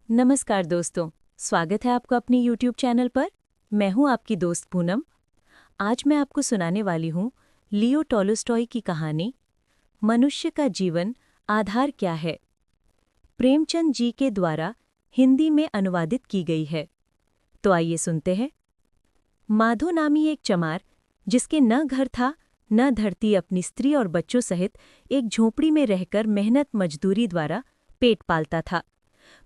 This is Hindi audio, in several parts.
नमस्कार दोस्तों, स्वागत है आपका अपने YouTube चैनल पर। मैं हूं आपकी दोस्त पूनम। आज मैं आपको सुनाने वाली हूं लियो टॉलस्टॉय की कहानी मनुष्य का जीवन आधार क्या है। प्रेमचंद जी के द्वारा हिंदी में अनुवादित की गई है। तो आइए सुनते हैं। माधो नामी एक चमार, जिसके न घर था न धरती, अपनी स्त्री और बच्चों सहित एक झोपड़ी में रहकर मेहनत मजदूरी द्वारा पेट पालता था।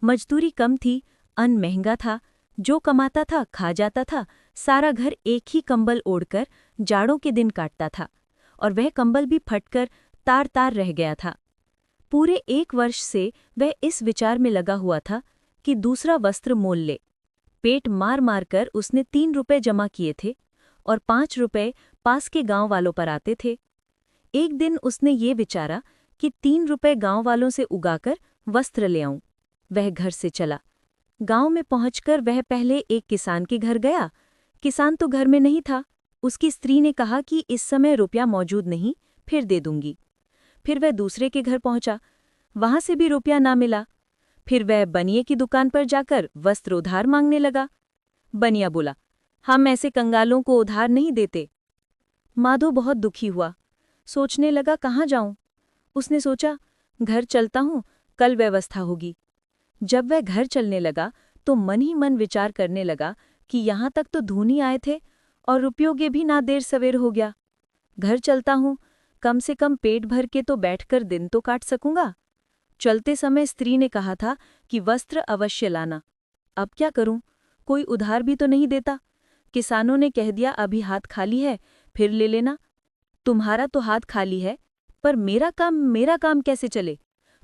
मजदूरी कम थी, अन्न महंगा था, जो कमाता था खा जाता था। सारा घर एक ही कंबल ओढ़कर जाड़ों के दिन काटता था, और वह कंबल भी फटकर तार तार रह गया था। पूरे 1 वर्ष से वह इस विचार में लगा हुआ था कि दूसरा वस्त्र मोल ले। पेट मार मार कर उसने 3 रुपए जमा किए थे, और 5 रुपए पास के गांव वालों पर आते थे। एक दिन उसने ये विचारा कि 3 रुपए गांव वालों से उगाकर वस्त्र ले आऊं। वह घर से चला। गांव में पहुंचकर वह पहले एक किसान के घर गया। किसान तो घर में नहीं था। उसकी स्त्री ने कहा कि इस समय रुपया मौजूद नहीं, फिर दे दूंगी। फिर वह दूसरे के घर पहुंचा। वहां से भी रुपया ना मिला। फिर वह बनिए की दुकान पर जाकर वस्त्र उधार मांगने लगा। बनिया बोला, हम ऐसे कंगालों को उधार नहीं देते। माधो बहुत दुखी हुआ। सोचने लगा, कहाँ जाऊं। उसने सोचा, घर चलता हूं, कल व्यवस्था होगी। जब वह घर चलने लगा तो मन ही मन विचार करने लगा कि यहाँ तक तो धूनी आए थे, और रुपयों के भी ना देर सवेर हो गया। घर चलता हूँ, कम से कम पेट भर के तो बैठकर दिन तो काट सकूंगा। चलते समय स्त्री ने कहा था कि वस्त्र अवश्य लाना। अब क्या करूं, कोई उधार भी तो नहीं देता। किसानों ने कह दिया, अभी हाथ खाली है, फिर ले लेना। तुम्हारा तो हाथ खाली है, पर मेरा काम कैसे चले।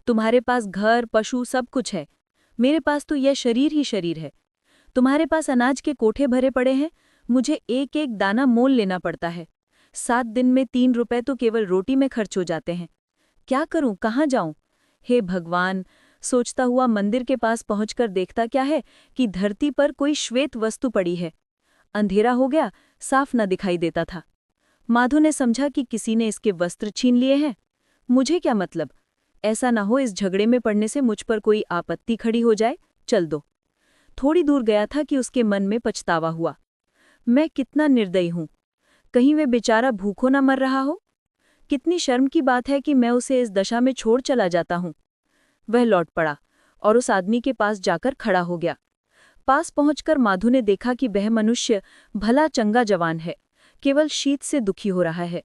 तुम्हारे पास घर पशु सब कुछ है, मेरे पास तो यह शरीर ही शरीर है। तुम्हारे पास अनाज के कोठे भरे पड़े हैं, मुझे एक एक दाना मोल लेना पड़ता है। 7 दिन में 3 रुपए तो केवल रोटी में खर्च हो जाते हैं। क्या करूं, कहाँ जाऊं। हे भगवान, सोचता हुआ मंदिर के पास पहुंचकर देखता क्या है कि धरती पर कोई श्वेत वस्तु पड़ी है। अंधेरा हो गया, साफ न दिखाई देता था। माधो ने समझा कि किसी ने इसके वस्त्र छीन लिए हैं। मुझे क्या मतलब, ऐसा ना हो इस झगड़े में पड़ने से मुझ पर कोई आपत्ति खड़ी हो जाए। चल दो। थोड़ी दूर गया था कि उसके मन में पछतावा हुआ। मैं कितना निर्दयी हूं, कहीं वे बेचारा भूखों न मर रहा हो। कितनी शर्म की बात है कि मैं उसे इस दशा में छोड़ चला जाता हूं। वह लौट पड़ा और उस आदमी के पास जाकर खड़ा हो गया। पास पहुंचकर माधो ने देखा कि वह मनुष्य भला चंगा जवान है, केवल शीत से दुखी हो रहा है।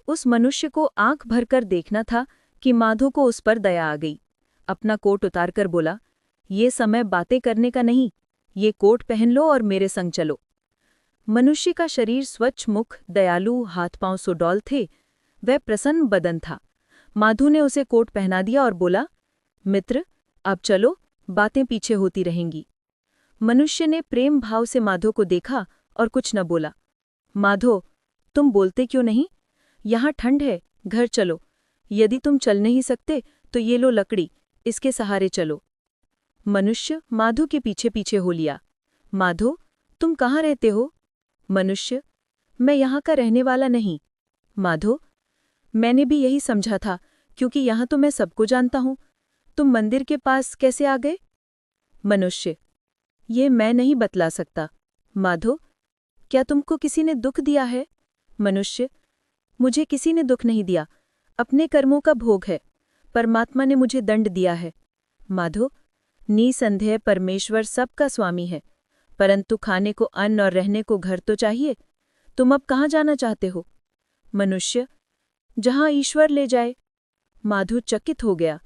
उस मनुष्य को आंख भरकर देखना था कि माधो को उस पर दया आ गई। अपना कोट उतारकर बोला, ये समय बातें करने का नहीं, ये कोट पहन लो और मेरे संग चलो। मनुष्य का शरीर स्वच्छ, मुख दयालु, हाथ पांव सुडौल थे। वह प्रसन्न बदन था। माधो ने उसे कोट पहना दिया और बोला, मित्र, अब चलो, बातें पीछे होती रहेंगी। मनुष्य ने प्रेम भाव से माधो को देखा और कुछ न बोला। माधो, तुम बोलते क्यों नहीं? यहाँ ठंड है, घर चलो। यदि तुम चल नहीं सकते तो ये लो लकड़ी, इसके सहारे चलो। मनुष्य माधो के पीछे पीछे हो लिया। माधो, तुम कहाँ रहते हो? मनुष्य, मैं यहाँ का रहने वाला नहीं। माधो, मैंने भी यही समझा था, क्योंकि यहाँ तो मैं सबको जानता हूँ। तुम मंदिर के पास कैसे आ गए? मनुष्य, ये मैं नहीं बतला सकता। माधो, क्या तुमको किसी ने दुख दिया है? मनुष्य, मुझे किसी ने दुख नहीं दिया, अपने कर्मों का भोग है। परमात्मा ने मुझे दंड दिया है। माधो, निसंदेह परमेश्वर सबका स्वामी है, परंतु खाने को अन्न और रहने को घर तो चाहिए। तुम अब कहाँ जाना चाहते हो? मनुष्य, जहाँ ईश्वर ले जाए। माधो चकित हो गया।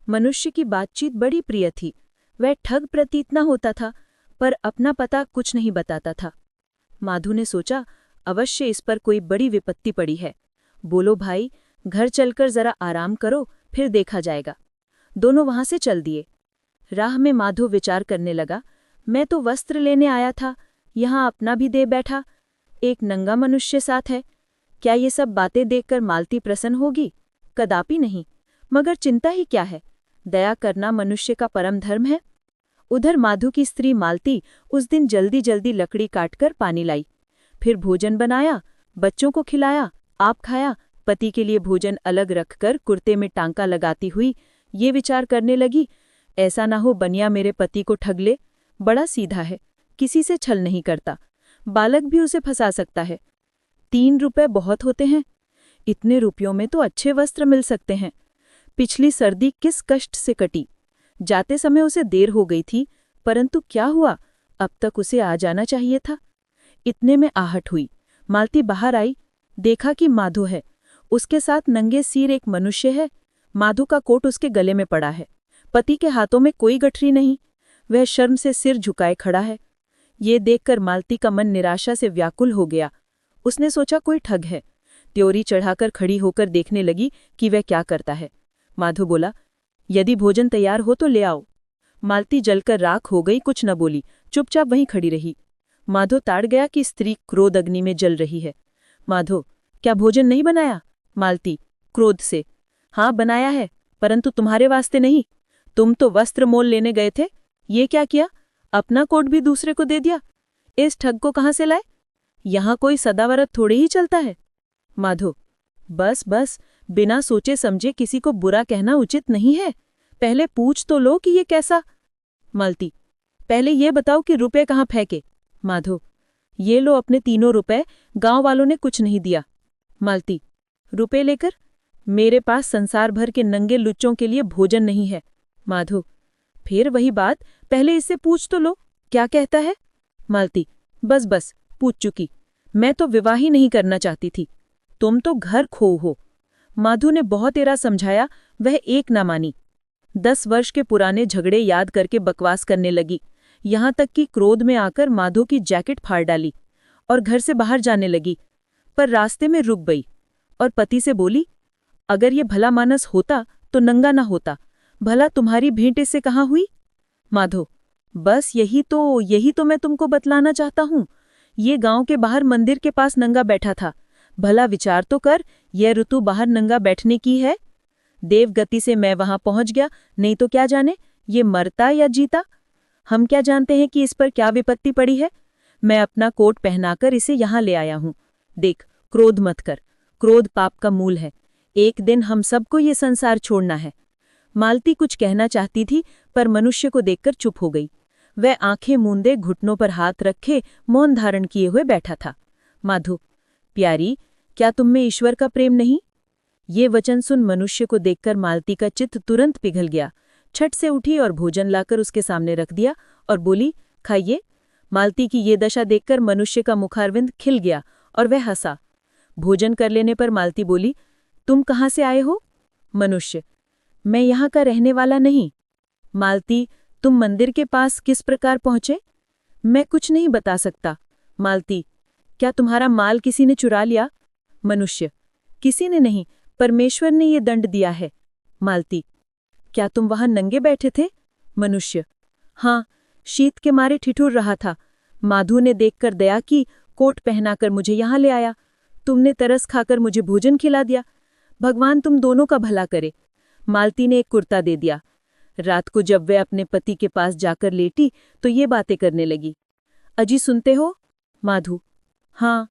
मनुष्य की बातचीत बड़ी प्रिय थी। वह ठग प्रतीत न होता था, पर अपना पता कुछ नहीं बताता था। माधो ने सोचा, अवश्य इस पर कोई बड़ी विपत्ति पड़ी है। बोलो भाई, घर चलकर जरा आराम करो, फिर देखा जाएगा। दोनों वहां से चल दिए। राह में माधो विचार करने लगा, मैं तो वस्त्र लेने आया था, यहाँ अपना भी दे बैठा। एक नंगा मनुष्य साथ है। क्या ये सब बातें देखकर मालती प्रसन्न होगी? कदापि नहीं। मगर चिंता ही क्या है, दया करना मनुष्य का परम धर्म है। उधर माधो की स्त्री मालती उस दिन जल्दी जल्दी लकड़ी काटकर पानी लाई, फिर भोजन बनाया, बच्चों को खिलाया, आप खाया। पति के लिए भोजन अलग रखकर कुर्ते में टांका लगाती हुई ये विचार करने लगी, ऐसा ना हो बनिया मेरे पति को ठग ले। बड़ा सीधा है, किसी से छल नहीं करता, बालक भी उसे फंसा सकता है। 3 रुपए बहुत होते हैं, इतने रुपयों में तो अच्छे वस्त्र मिल सकते हैं। पिछली सर्दी किस कष्ट से कटी। जाते समय उसे देर हो गई थी, परंतु क्या हुआ, अब तक उसे आ जाना चाहिए था। इतने में आहट हुई। मालती बाहर आई, देखा कि माधो है, उसके साथ नंगे सिर एक मनुष्य है। माधो का कोट उसके गले में पड़ा है, पति के हाथों में कोई गठरी नहीं, वह शर्म से सिर झुकाए खड़ा है। ये देखकर मालती का मन निराशा से व्याकुल हो गया। उसने सोचा कोई ठग है। त्योरी चढ़ाकर खड़ी होकर देखने लगी कि वह क्या करता है। माधो बोला, यदि भोजन तैयार हो तो ले आओ। मालती जलकर राख हो गई, कुछ न बोली, चुपचाप वहीं खड़ी रही। माधो ताड़ गया कि स्त्री क्रोध अग्नि में जल रही है। माधो, क्या भोजन नहीं बनाया? मालती क्रोध से, हाँ बनाया है, परंतु तुम्हारे वास्ते नहीं। तुम तो वस्त्र मोल लेने गए थे, ये क्या किया? अपना कोट भी दूसरे को दे दिया। इस ठग को कहाँ से लाए? यहाँ कोई सदावरत थोड़े ही चलता है। माधो, बस बस, बिना सोचे समझे किसी को बुरा कहना उचित नहीं है। पहले पूछ तो लो कि ये कैसा। मालती, पहले ये बताओ कि रुपए कहाँ फेंके। माधो, ये लो अपने 3 रुपए, गांव वालों ने कुछ नहीं दिया। मालती, रुपए लेकर? मेरे पास संसार भर के नंगे लुच्चों के लिए भोजन नहीं है। माधो, फिर वही बात, पहले इससे पूछ तो लो, क्या कहता है। मालती, बस बस, पूछ चुकी, मैं तो विवाह ही नहीं करना चाहती थी, तुम तो घर खो हो। माधो ने बहुत एरा समझाया, वह एक ना मानी। 10 वर्ष के पुराने झगड़े याद करके बकवास करने लगी, यहां तक कि क्रोध में आकर माधो की जैकेट फाड़ डाली और घर से बाहर जाने लगी, पर रास्ते में रुक गई और पति से बोली, अगर ये भला मानस होता तो नंगा ना होता, भला तुम्हारी भेंट इससे कहाँ हुई। माधो, बस यही तो मैं तुमको बतलाना चाहता हूँ। ये गांव के बाहर मंदिर के पास नंगा बैठा था, भला विचार तो कर, यह ऋतु बाहर नंगा बैठने की है। देवगति से मैं वहां पहुंच गया, नहीं तो क्या जाने ये मरता या जीता। हम क्या जानते हैं कि इस पर क्या विपत्ति पड़ी है। मैं अपना कोट पहनाकर इसे यहां ले आया हूं। देख, क्रोध मत कर, क्रोध पाप का मूल है। एक दिन हम सबको ये संसार छोड़ना है। मालती कुछ कहना चाहती थी, पर मनुष्य को देखकर चुप हो गई। वह आंखें मूंदे घुटनों पर हाथ रखे मौन धारण किए हुए बैठा था। माधो, प्यारी, क्या तुम में ईश्वर का प्रेम नहीं? ये वचन सुन मनुष्य को देखकर मालती का चित्त तुरंत पिघल गया। छट से उठी और भोजन लाकर उसके सामने रख दिया और बोली, खाइए। मालती की ये दशा देखकर मनुष्य का मुखारविंद खिल गया और वह हंसा। भोजन कर लेने पर मालती बोली, तुम कहाँ से आए हो? मनुष्य, मैं यहाँ का रहने वाला नहीं। मालती, तुम मंदिर के पास किस प्रकार पहुंचे? मैं कुछ नहीं बता सकता। मालती, क्या तुम्हारा माल किसी ने चुरा लिया? मनुष्य, किसी ने नहीं, परमेश्वर ने ये दंड दिया है। मालती, क्या तुम वहां नंगे बैठे थे? मनुष्य, हाँ, शीत के मारे ठिठुर रहा था। माधो ने देखकर दया की, कोट पहनाकर मुझे यहां ले आया। तुमने तरस खाकर मुझे भोजन खिला दिया। भगवान तुम दोनों का भला करे। मालती ने एक कुर्ता दे दिया। रात को जब वह अपने पति के पास जाकर लेटी तो ये बातें करने लगी। अजी सुनते हो? माधु, हाँ,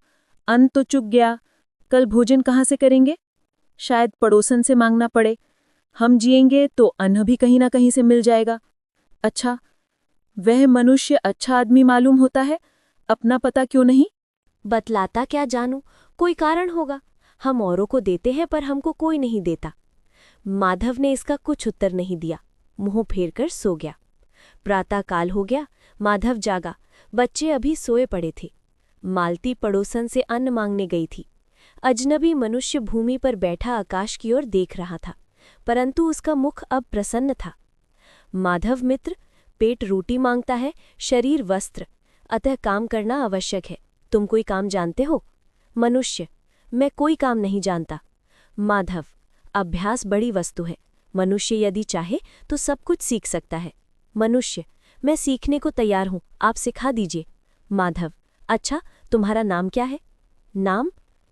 अन्न तो चुक गया, कल भोजन कहाँ से करेंगे? शायद पड़ोसन से मांगना पड़े। हम जिएंगे तो अन्न भी कहीं ना कहीं से मिल जाएगा। अच्छा, वह मनुष्य अच्छा आदमी मालूम होता है, अपना पता क्यों नहीं? बतलाता क्या जानू, कोई कारण होगा। हम औरों को देते हैं पर हमको कोई नहीं देता। माधव ने इसका कुछ उत्तर नहीं दिया, मुंह फेर कर सो गया। प्रातः काल हो गया, माधव जागा, बच्चे अभी सोए पड़े थे। मालती पड़ोसन से अन्न मांगने गई थी। अजनबी मनुष्य भूमि पर बैठा आकाश की ओर देख रहा था, परंतु उसका मुख अब प्रसन्न था। माधव मित्र, पेट रोटी मांगता है, शरीर वस्त्र, अतः काम करना आवश्यक है। तुम कोई काम जानते हो? मनुष्य, मैं कोई काम नहीं जानता। माधव, अभ्यास बड़ी वस्तु है, मनुष्य यदि चाहे तो सब कुछ सीख सकता है। मनुष्य, मैं सीखने को तैयार हूं, आप सिखा दीजिए। माधव, अच्छा, तुम्हारा नाम क्या है? नाम?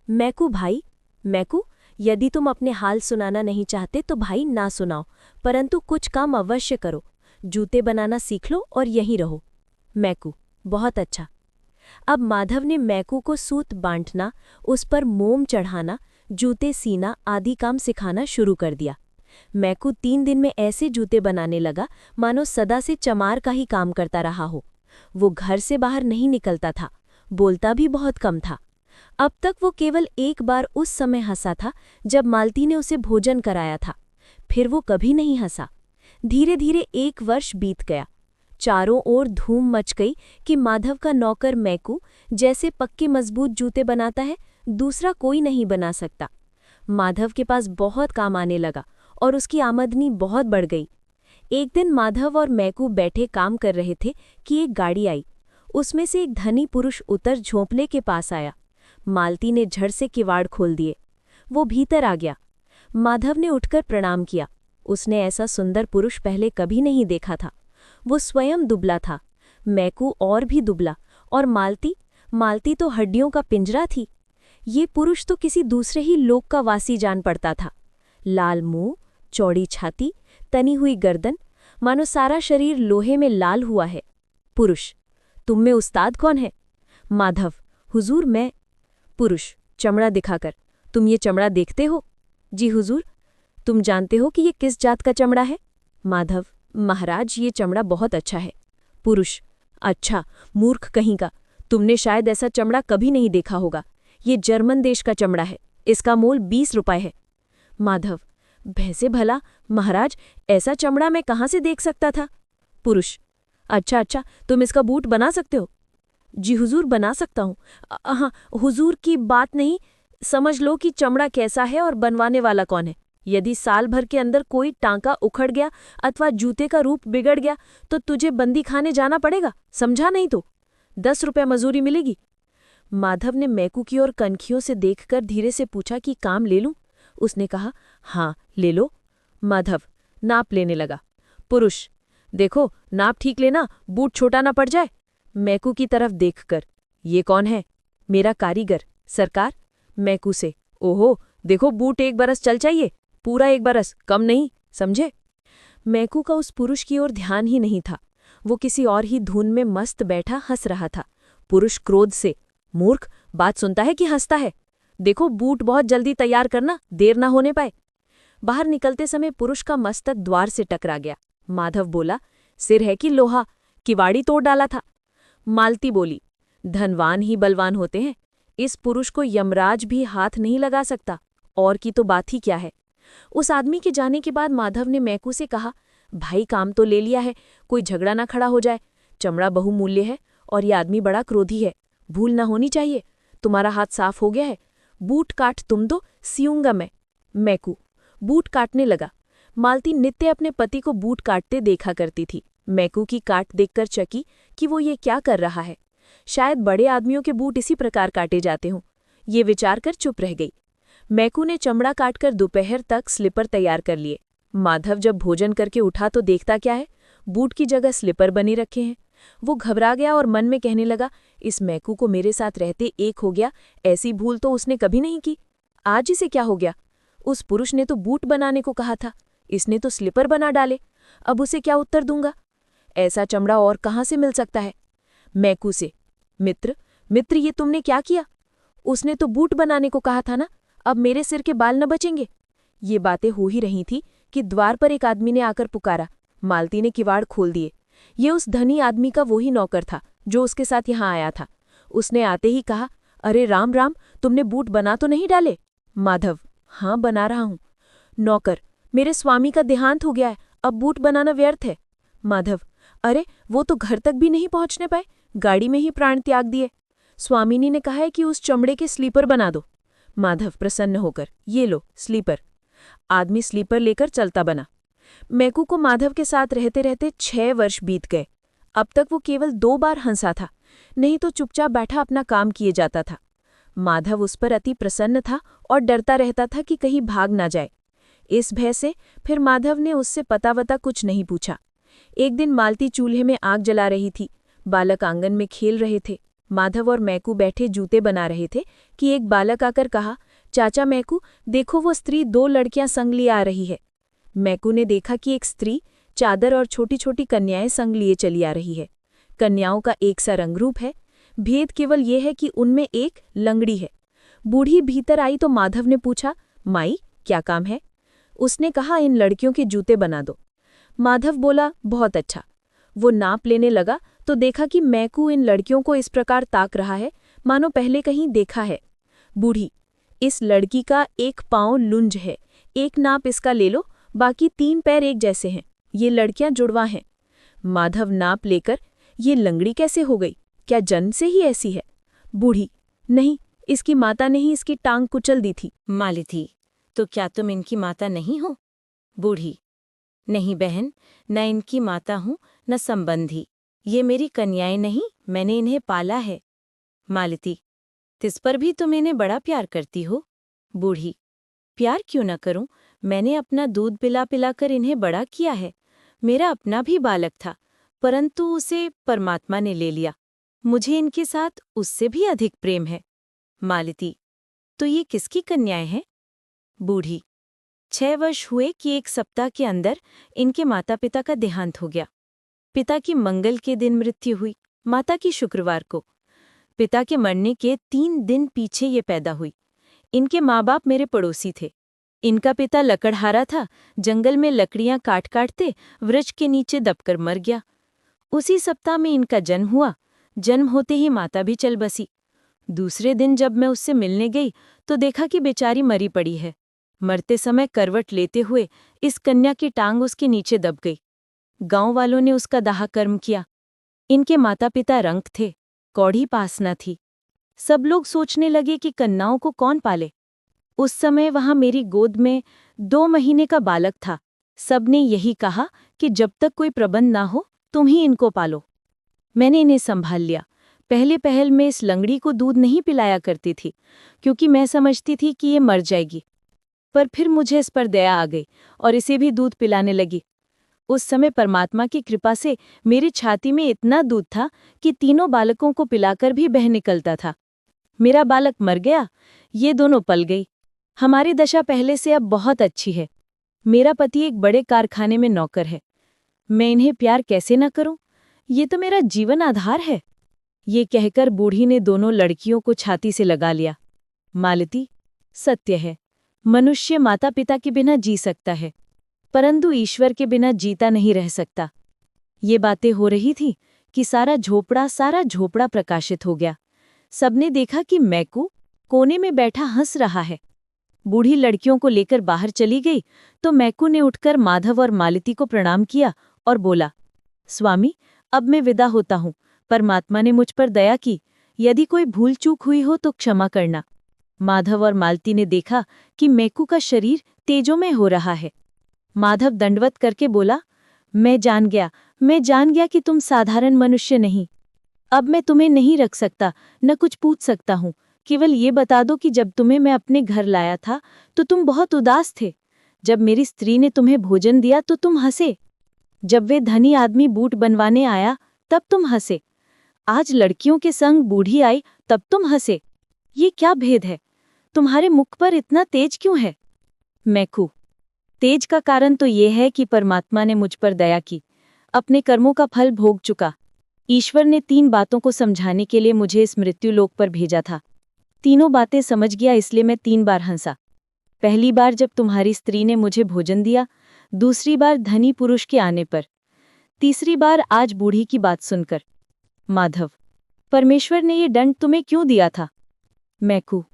मैकू भाई। मैकू, यदि तुम अपने हाल सुनाना नहीं चाहते तो भाई ना सुनाओ, परंतु कुछ काम अवश्य करो। जूते बनाना सीख लो और यहीं रहो। मैकू, बहुत अच्छा। अब माधव ने मैकू को सूत बांटना, उस पर मोम चढ़ाना, जूते सीना आदि काम सिखाना शुरू कर दिया। मैकू 3 दिन में ऐसे जूते बनाने लगा मानो सदा से चमार का ही काम करता रहा हो। वो घर से बाहर नहीं निकलता था, बोलता भी बहुत कम था। अब तक वो केवल एक बार उस समय हंसा था जब मालती ने उसे भोजन कराया था, फिर वो कभी नहीं हंसा। धीरे धीरे 1 वर्ष बीत गया। चारों ओर धूम मच गई कि माधव का नौकर मैकू जैसे पक्के मजबूत जूते बनाता है, दूसरा कोई नहीं बना सकता। माधव के पास बहुत काम आने लगा और उसकी आमदनी बहुत बढ़ गई। एक दिन माधव और मैकू बैठे काम कर रहे थे कि एक गाड़ी आई। उसमें से एक धनी पुरुष उतर झोंपले के पास आया। मालती ने झट से किवाड़ खोल दिए। वो भीतर आ गया। माधव ने उठकर प्रणाम किया। उसने ऐसा सुंदर पुरुष पहले कभी नहीं देखा था। वो स्वयं दुबला था, मैकू और भी दुबला, और मालती तो हड्डियों का पिंजरा थी। ये पुरुष तो किसी दूसरे ही लोक का वासी जान पड़ता था। लाल मुंह, चौड़ी छाती, तनी हुई गर्दन, मानो सारा शरीर लोहे में लाल हुआ है। पुरुष: तुम में उस्ताद कौन है? माधव: हुजूर मैं। पुरुष चमड़ा दिखाकर: तुम ये चमड़ा देखते हो? जी हुजूर। तुम जानते हो कि ये किस जात का चमड़ा है? माधव: महाराज, ये चमड़ा बहुत अच्छा है। पुरुष: अच्छा, मूर्ख कहीं का, तुमने शायद ऐसा चमड़ा कभी नहीं देखा होगा। ये जर्मन देश का चमड़ा है, इसका मोल 20 रुपए है। माधव: भैसे भला महाराज, ऐसा चमड़ा मैं कहाँ से देख सकता था? पुरुष: अच्छा, तुम इसका बूट बना सकते हो? जी हुजूर, बना सकता हूँ। हाँ, हुजूर की बात नहीं, समझ लो कि चमड़ा कैसा है और बनवाने वाला कौन है। यदि साल भर के अंदर कोई टांका उखड़ गया अथवा जूते का रूप बिगड़ गया तो तुझे बंदी खाने जाना पड़ेगा, समझा नहीं तो? 10 रुपये मजूरी मिलेगी। माधव ने मैकू की ओर कनखियों से देखकर धीरे से पूछा कि काम ले लूं? उसने कहा, हाँ ले लो। माधव नाप लेने लगा। पुरुष: देखो, नाप ठीक लेना, बूट छोटा ना पड़ जाए। मैकू की तरफ देखकर: ये कौन है? मेरा कारीगर सरकार। मैकू से: ओहो, देखो बूट 1 बरस चल चाहिए, पूरा 1 बरस, कम नहीं, समझे? मैकू का उस पुरुष की ओर ध्यान ही नहीं था। वो किसी और ही धुन में मस्त बैठा हंस रहा था। पुरुष क्रोध से: मूर्ख, बात सुनता है कि हंसता है? देखो, बूट बहुत जल्दी तैयार करना, देर ना होने पाए। बाहर निकलते समय पुरुष का मस्तक द्वार से टकरा गया। माधव बोला, सिर है कि लोहा, किवाड़ी तोड़ डाला था। मालती बोली, धनवान ही बलवान होते हैं, इस पुरुष को यमराज भी हाथ नहीं लगा सकता, और की तो बात ही क्या है। उस आदमी के जाने के बाद माधव ने मैकू से कहा, भाई काम तो ले लिया है, कोई झगड़ा ना खड़ा हो जाए। चमड़ा बहुमूल्य है और ये आदमी बड़ा क्रोधी है, भूल ना होनी चाहिए। तुम्हारा हाथ साफ हो गया है, बूट काट तुम दो, सियूंगा मैं। मैकू बूट काटने लगा। मालती नित्य अपने पति को बूट काटते देखा करती थी। मैकू की काट देखकर चकी कि वो ये क्या कर रहा है। शायद बड़े आदमियों के बूट इसी प्रकार काटे जाते हों। ये विचार कर चुप रह गई। मैकू ने चमड़ा काटकर दोपहर तक स्लीपर तैयार कर लिए। माधव जब भोजन करके उठा तो देखता क्या है, बूट की जगह स्लीपर बने रखे हैं। वो घबरा गया और मन में कहने लगा, इस मैकू को मेरे साथ रहते 1 हो गया, ऐसी भूल तो उसने कभी नहीं की। आज इसे क्या हो गया? उस पुरुष ने तो बूट बनाने को कहा था, इसने तो स्लीपर बना डाले। अब उसे क्या उत्तर दूंगा? ऐसा चमड़ा और कहाँ से मिल सकता है? मैकू से, मित्र ये तुमने क्या किया? उसने तो बूट बनाने को कहा था ना, अब मेरे सिर के बाल न बचेंगे। ये बातें हो ही रही थी कि द्वार पर एक आदमी ने आकर पुकारा। मालती ने किवाड़ खोल दिए। ये उस धनी आदमी का वही नौकर था जो उसके साथ यहाँ आया था। उसने आते ही कहा, अरे राम राम, तुमने बूट बना तो नहीं डाले? माधव, हाँ बना रहा हूँ। नौकर, मेरे स्वामी का देहांत हो गया है, अब बूट बनाना व्यर्थ है। माधव, अरे वो तो घर तक भी नहीं पहुंचने पाए, गाड़ी में ही प्राण त्याग दिए। स्वामिनी ने कहा है कि उस चमड़े के स्लीपर बना दो। माधव प्रसन्न होकर, ये लो स्लीपर। आदमी स्लीपर लेकर चलता बना। मैकू को माधव के साथ रहते रहते 6 वर्ष बीत गए। अब तक वो केवल 2 बार हंसा था, नहीं तो चुपचाप बैठा अपना काम किए जाता था। माधव उस पर अति प्रसन्न था और डरता रहता था कि कहीं भाग ना जाए। इस भय से फिर माधव ने उससे पता वता कुछ नहीं पूछा। एक दिन मालती चूल्हे में आग जला रही थी, बालक आंगन में खेल रहे थे। माधव और मैकू बैठे जूते बना रहे थे कि एक बालक आकर कहा, चाचा मैकू, देखो वो स्त्री 2 लड़कियां संग लिए आ रही है। मैकू ने देखा कि एक स्त्री चादर और छोटी छोटी कन्याएं संग लिए चली आ रही है। कन्याओं का एक सा रंगरूप है, भेद केवल ये है कि उनमें एक लंगड़ी है। बूढ़ी भीतर आई तो माधव ने पूछा, माई क्या काम है? उसने कहा, इन लड़कियों के जूते बना दो। माधव बोला, बहुत अच्छा। वो नाप लेने लगा तो देखा कि मैकू इन लड़कियों को इस प्रकार ताक रहा है मानो पहले कहीं देखा है। बूढ़ी, इस लड़की का एक पाँव लुंज है, एक नाप इसका ले लो, बाकी 3 पैर एक जैसे हैं, ये लड़कियां जुड़वा हैं। माधव नाप लेकर, ये लंगड़ी कैसे हो गई, क्या जन्म से ही ऐसी है? बूढ़ी, नहीं, इसकी माता ने ही इसकी टांग कुचल दी थी। मालती, तो क्या तुम इनकी माता नहीं हो? बूढ़ी, नहीं बहन, न इनकी माता हूँ न संबंधी, ये मेरी कन्याएं नहीं, मैंने इन्हें पाला है। मालती, तिस पर भी तुम इन्हें बड़ा प्यार करती हो? बूढ़ी, प्यार क्यों न करूं, मैंने अपना दूध पिला पिलाकर इन्हें बड़ा किया है। मेरा अपना भी बालक था, परंतु उसे परमात्मा ने ले लिया। मुझे इनके साथ उससे भी अधिक प्रेम है। मालती, तो ये किसकी कन्याएं हैं? बूढ़ी, 6 वर्ष हुए कि 1 सप्ताह के अंदर इनके माता पिता का देहांत हो गया। पिता की मंगल के दिन मृत्यु हुई, माता की शुक्रवार को। पिता के मरने के 3 दिन पीछे ये पैदा हुई। इनके माँ बाप मेरे पड़ोसी थे। इनका पिता लकड़हारा था, जंगल में लकड़ियां काट काटते वृक्ष के नीचे दबकर मर गया। उसी सप्ताह में इनका जन्म हुआ। जन्म होते ही माता भी चल बसी। दूसरे दिन जब मैं उससे मिलने गई तो देखा कि बेचारी मरी पड़ी है। मरते समय करवट लेते हुए इस कन्या की टांग उसके नीचे दब गई। गांव वालों ने उसका दाह कर्म किया। इनके माता पिता रंक थे, कौड़ी पास न थी। सब लोग सोचने लगे कि कन्याओं को कौन पाले। उस समय वहां मेरी गोद में 2 महीने का बालक था। सबने यही कहा कि जब तक कोई प्रबंध ना हो तुम ही इनको पालो। मैंने इन्हें संभाल लिया। पहले पहल में इस लंगड़ी को दूध नहीं पिलाया करती थी, क्योंकि मैं समझती थी कि ये मर जाएगी। पर फिर मुझे इस पर दया आ गई और इसे भी दूध पिलाने लगी। उस समय परमात्मा की कृपा से मेरी छाती में इतना दूध था कि तीनों बालकों को पिलाकर भी बह निकलता था। मेरा बालक मर गया, ये दोनों पल गई। हमारी दशा पहले से अब बहुत अच्छी है। मेरा पति एक बड़े कारखाने में नौकर है। मैं इन्हें प्यार कैसे न करूं? ये तो मेरा जीवन आधार है। ये कहकर बूढ़ी ने दोनों लड़कियों को छाती से लगा लिया। मालती, सत्य है, मनुष्य माता पिता के बिना जी सकता है, परंतु ईश्वर के बिना जीता नहीं रह सकता। ये बातें हो रही थी कि सारा झोपड़ा प्रकाशित हो गया। सबने देखा कि मैकू कोने में बैठा हंस रहा है। बूढ़ी लड़कियों को लेकर बाहर चली गई तो मैकू ने उठकर माधव और मालती को प्रणाम किया और बोला, स्वामी, अब मैं विदा होता हूँ। परमात्मा ने मुझ पर दया की। यदि कोई भूल चूक हुई हो तो क्षमा करना। माधव और मालती ने देखा कि मैकू का शरीर तेजोमय हो रहा है। माधव दंडवत करके बोला, मैं जान गया कि तुम साधारण मनुष्य नहीं। अब मैं तुम्हें नहीं रख सकता, न कुछ पूछ सकता हूँ। केवल ये बता दो कि जब तुम्हें मैं अपने घर लाया था तो तुम बहुत उदास थे। जब मेरी स्त्री ने तुम्हें भोजन दिया तो तुम हंसे। जब वे धनी आदमी बूट बनवाने आया तब तुम हंसे। आज लड़कियों के संग बूढ़ी आई तब तुम हंसे। ये क्या भेद है? तुम्हारे मुख पर इतना तेज क्यों है? मैकू, तेज का कारण तो ये है कि परमात्मा ने मुझ पर दया की, अपने कर्मों का फल भोग चुका। ईश्वर ने 3 बातों को समझाने के लिए मुझे इस मृत्युलोक पर भेजा था। तीनों बातें समझ गया, इसलिए मैं 3 बार हंसा। पहली बार जब तुम्हारी स्त्री ने मुझे भोजन दिया, दूसरी बार धनी पुरुष के आने पर, तीसरी बार आज बूढ़ी की बात सुनकर। माधव, परमेश्वर ने ये दंड तुम्हें क्यों दिया था? मैकू,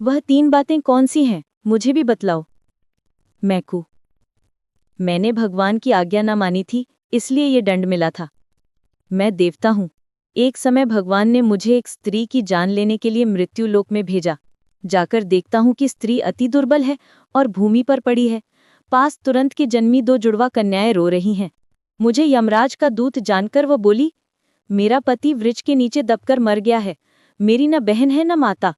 वह 3 बातें कौन सी हैं, मुझे भी बतलाओ। मैकू, मैंने भगवान की आज्ञा न मानी थी, इसलिए ये दंड मिला था। मैं देवता हूँ। एक समय भगवान ने मुझे एक स्त्री की जान लेने के लिए मृत्युलोक में भेजा। जाकर देखता हूँ कि स्त्री अति दुर्बल है और भूमि पर पड़ी है। पास तुरंत की जन्मी 2 जुड़वा कन्याएं रो रही हैं। मुझे यमराज का दूत जानकर वह बोली, मेरा पति वृक्ष के नीचे दबकर मर गया है। मेरी न बहन है न माता।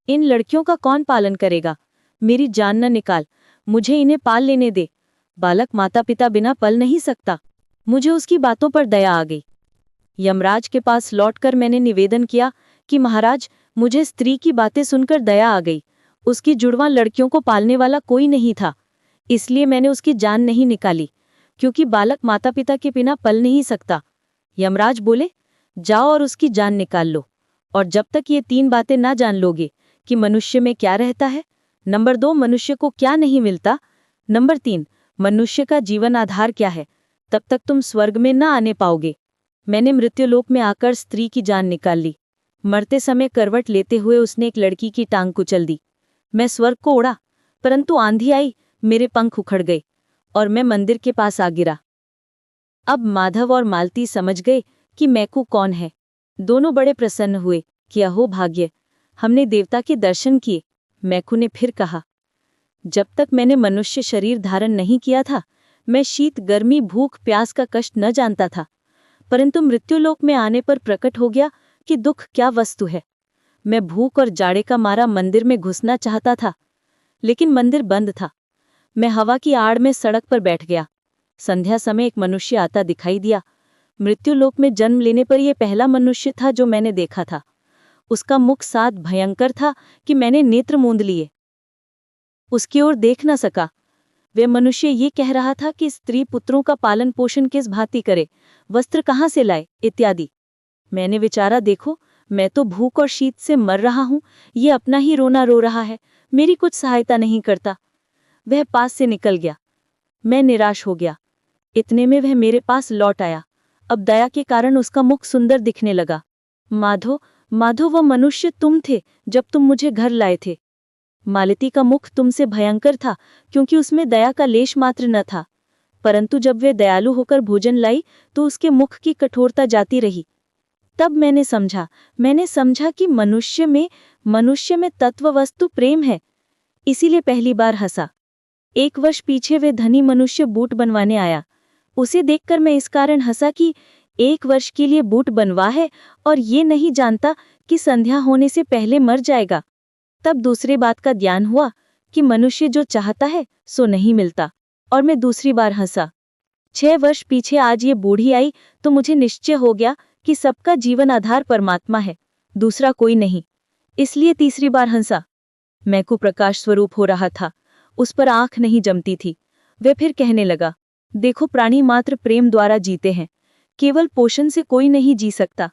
इन लड़कियों का कौन पालन करेगा? मेरी जान न निकाल, मुझे इन्हें पाल लेने दे। बालक माता पिता बिना पल नहीं सकता। मुझे उसकी बातों पर दया आ गई। यमराज के पास लौटकर मैंने निवेदन किया कि महाराज, मुझे स्त्री की बातें सुनकर दया आ गई। उसकी जुड़वा लड़कियों को पालने वाला कोई नहीं था, इसलिए मैंने उसकी जान नहीं निकाली, क्योंकि बालक माता पिता के बिना पल नहीं सकता। यमराज बोले, जाओ और उसकी जान निकाल लो। और जब तक ये 3 बातें ना जान लोगे कि मनुष्य में क्या रहता है, नंबर 2 मनुष्य को क्या नहीं मिलता, नंबर 3, मनुष्य का जीवन आधार क्या है? तब तक तुम स्वर्ग में न आने पाओगे। मैंने मृत्युलोक में आकर स्त्री की जान निकाल ली। मरते समय करवट लेते हुए उसने एक लड़की की टांग कुचल दी। मैं स्वर्ग को उड़ा, परंतु आंधी आई, मेरे पंख उखड़ गए और मैं मंदिर के पास आ गिरा। अब माधव और मालती समझ गए कि मैकू कौन है। दोनों बड़े प्रसन्न हुए कि अहो भाग्य, हमने देवता के दर्शन किए। मैकू ने फिर कहा, जब तक मैंने मनुष्य शरीर धारण नहीं किया था, मैं शीत, गर्मी, भूख, प्यास का कष्ट न जानता था, परंतु मृत्युलोक में आने पर प्रकट हो गया कि दुख क्या वस्तु है। मैं भूख और जाड़े का मारा मंदिर में घुसना चाहता था, लेकिन मंदिर बंद था। मैं हवा की आड़ में सड़क पर बैठ गया। संध्या समय एक मनुष्य आता दिखाई दिया। मृत्युलोक में जन्म लेने पर यह पहला मनुष्य था जो मैंने देखा था। उसका मुख सात भयंकर था कि मैंने नेत्र मूंद लिए, उसकी ओर देख न सका। वे मनुष्य ये कह रहा था कि स्त्री पुत्रों का पालन पोषण किस भांति करे, वस्त्र कहाँ से लाए, इत्यादि। मैंने विचारा, देखो, मैं तो भूख और शीत से मर रहा हूं, ये अपना ही रोना रो रहा है, मेरी कुछ सहायता नहीं करता। वह पास से निकल गया। मैं निराश हो गया। इतने में वह मेरे पास लौट आया। अब दया के कारण उसका मुख सुंदर दिखने लगा। माधो, माधो, वह मनुष्य तुम थे जब तुम मुझे घर लाए थे। मालती का मुख तुमसे भयंकर था क्योंकि उसमें दया का लेश मात्र न था, परंतु जब वे दयालु होकर भोजन लाई तो उसके मुख की कठोरता जाती रही। तब मैंने समझा कि मनुष्य में तत्व वस्तु प्रेम है, इसीलिए पहली बार हंसा। 1 वर्ष पीछे वे धनी मनुष्य बूट बनवाने आया। उसे देखकर मैं इस कारण हंसा कि 1 वर्ष के लिए बूट बनवा है और ये नहीं जानता कि संध्या होने से पहले मर जाएगा। तब दूसरी बात का ध्यान हुआ कि मनुष्य जो चाहता है सो नहीं मिलता, और मैं दूसरी बार हंसा। 6 वर्ष पीछे आज ये बूढ़ी आई तो मुझे निश्चय हो गया कि सबका जीवन आधार परमात्मा है, दूसरा कोई नहीं, इसलिए तीसरी बार हंसा। मैकू प्रकाश स्वरूप हो रहा था, उस पर आंख नहीं जमती थी। वह फिर कहने लगा, देखो, प्राणी मात्र प्रेम द्वारा जीते हैं, केवल पोषण से कोई नहीं जी सकता।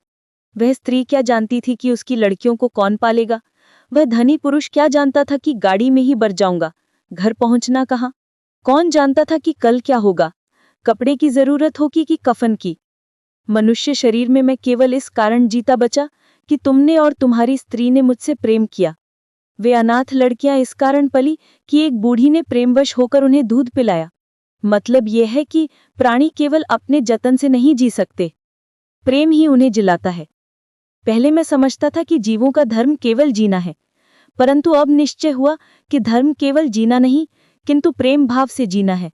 वह स्त्री क्या जानती थी कि उसकी लड़कियों को कौन पालेगा? वह धनी पुरुष क्या जानता था कि गाड़ी में ही बर जाऊंगा, घर पहुंचना कहाँ? कौन जानता था कि कल क्या होगा, कपड़े की जरूरत होगी कि कफन की? मनुष्य शरीर में मैं केवल इस कारण जीता बचा कि तुमने और तुम्हारी स्त्री ने मुझसे प्रेम किया। वे अनाथ लड़कियां इस कारण पली कि एक बूढ़ी ने प्रेमवश होकर उन्हें दूध पिलाया। मतलब यह है कि प्राणी केवल अपने जतन से नहीं जी सकते, प्रेम ही उन्हें जिलाता है। पहले मैं समझता था कि जीवों का धर्म केवल जीना है, परंतु अब निश्चय हुआ कि धर्म केवल जीना नहीं किंतु प्रेम भाव से जीना है।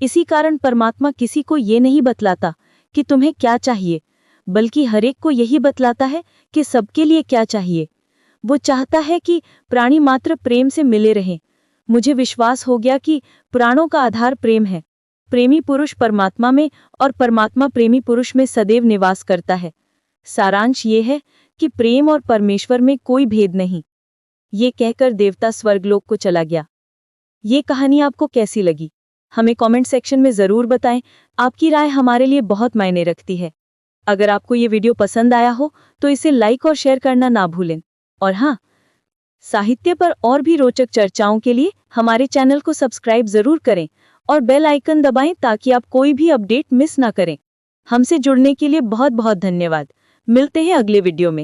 इसी कारण परमात्मा किसी को ये नहीं बतलाता कि तुम्हें क्या चाहिए, बल्कि हरेक को यही बतलाता है कि सबके लिए क्या चाहिए। वो चाहता है कि प्राणी मात्र प्रेम से मिले रहें। मुझे विश्वास हो गया कि प्राणों का आधार प्रेम है। प्रेमी पुरुष परमात्मा में और परमात्मा प्रेमी पुरुष में सदैव निवास करता है। सारांश ये है कि प्रेम और परमेश्वर में कोई भेद नहीं। ये कहकर देवता स्वर्गलोक को चला गया। ये कहानी आपको कैसी लगी, हमें कमेंट सेक्शन में ज़रूर बताएं। आपकी राय हमारे लिए बहुत मायने रखती है। अगर आपको ये वीडियो पसंद आया हो तो इसे लाइक और शेयर करना ना भूलें। और हाँ, साहित्य पर और भी रोचक चर्चाओं के लिए हमारे चैनल को सब्सक्राइब ज़रूर करें और बेल आइकन दबाएं ताकि आप कोई भी अपडेट मिस ना करें। हमसे जुड़ने के लिए बहुत बहुत धन्यवाद। मिलते हैं अगले वीडियो में।